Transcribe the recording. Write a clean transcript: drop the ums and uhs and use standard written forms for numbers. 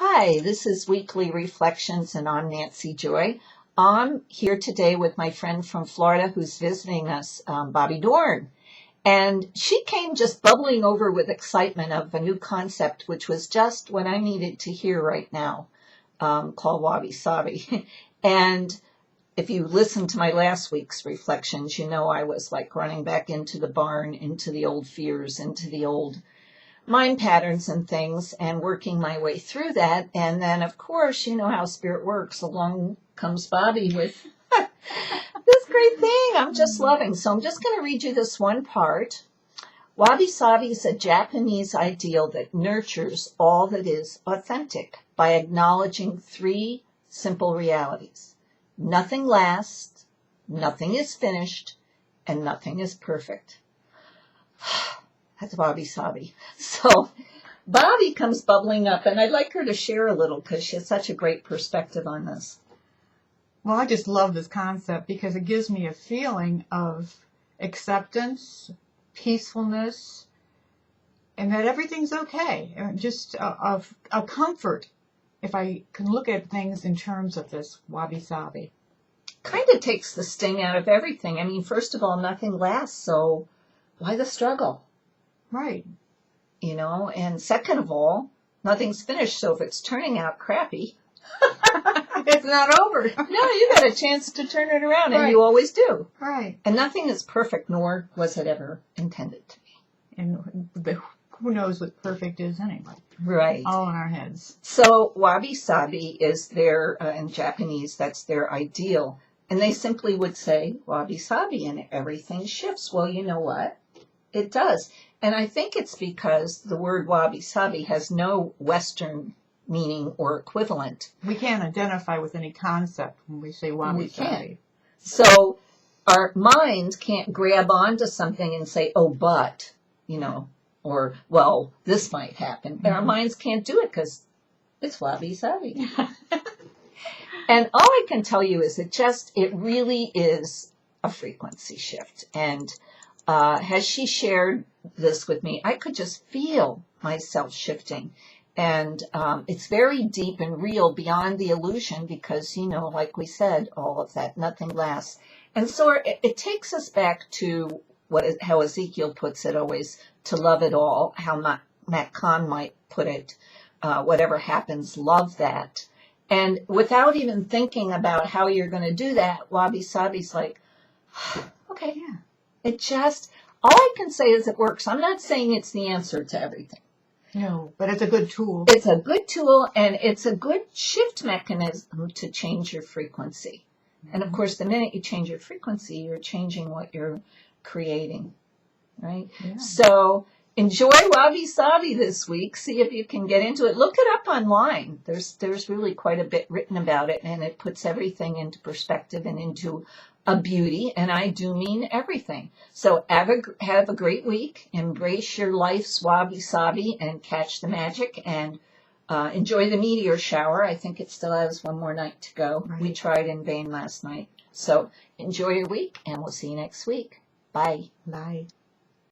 Hi, this is Weekly Reflections, and I'm Nancy Joy. I'm here today with my friend from Florida who's visiting us, Bobbie Dorn. And she came just bubbling over with excitement of a new concept, which was just what I needed to hear right now, called Wabi-sabi. And if you listened to my last week's reflections, you know I was like running back into the barn, into the old fears, into the old mind patterns and things, and working my way through that. And then, of course, you know how spirit works. Along comes Bobbie with this great thing I'm just loving. So I'm just going to read you this one part. Wabi-sabi is a Japanese ideal that nurtures all that is authentic by acknowledging three simple realities. Nothing lasts, nothing is finished, and nothing is perfect. That's Wabi-sabi. So Bobbie comes bubbling up, and I'd like her to share a little because she has such a great perspective on this. Well, I just love this concept because it gives me a feeling of acceptance, peacefulness, and that everything's okay. Just of a comfort if I can look at things in terms of this wabi-sabi. Kind of takes the sting out of everything. I mean, first of all, nothing lasts, so why the struggle? Right. You know, and second of all, nothing's finished, so if it's turning out crappy, it's not over. No, you got a chance to turn it around, and Right. you always do. Right. And nothing is perfect, nor was it ever intended to be. And who knows what perfect is anyway? Right. All in our heads. So wabi-sabi is their, in Japanese, that's their ideal. And they simply would say wabi-sabi, and everything shifts. Well, you know what? It does. And I think it's because the word wabi-sabi has no Western meaning or equivalent. We can't identify with any concept when we say wabi-sabi. So our minds can't grab onto something and say, oh, but, you know, or, well, this might happen. Mm-hmm. And our minds can't do it because it's wabi-sabi. And all I can tell you is it really is a frequency shift. And as she shared this with me, I could just feel myself shifting. And it's very deep and real beyond the illusion because, you know, like we said, all of that, nothing lasts. And so it takes us back to how Ezekiel puts it always, to love it all, how Matt Kahn might put it, whatever happens, love that. And without even thinking about how you're going to do that, wabi-sabi's like, okay, yeah. It just, all I can say is it works. I'm not saying it's the answer to everything. No, but it's a good tool. It's a good tool, and it's a good shift mechanism to change your frequency. Mm-hmm. And of course, the minute you change your frequency, you're changing what you're creating, right? Yeah. So enjoy wabi-sabi this week. See if you can get into it. Look it up online. There's really quite a bit written about it, and it puts everything into perspective and into a beauty, and I do mean everything. So have a great week. Embrace your life's wabi-sabi and catch the magic, and enjoy the meteor shower. I think it still has one more night to go. Right. We tried in vain last night. So enjoy your week, and we'll see you next week. Bye. Bye.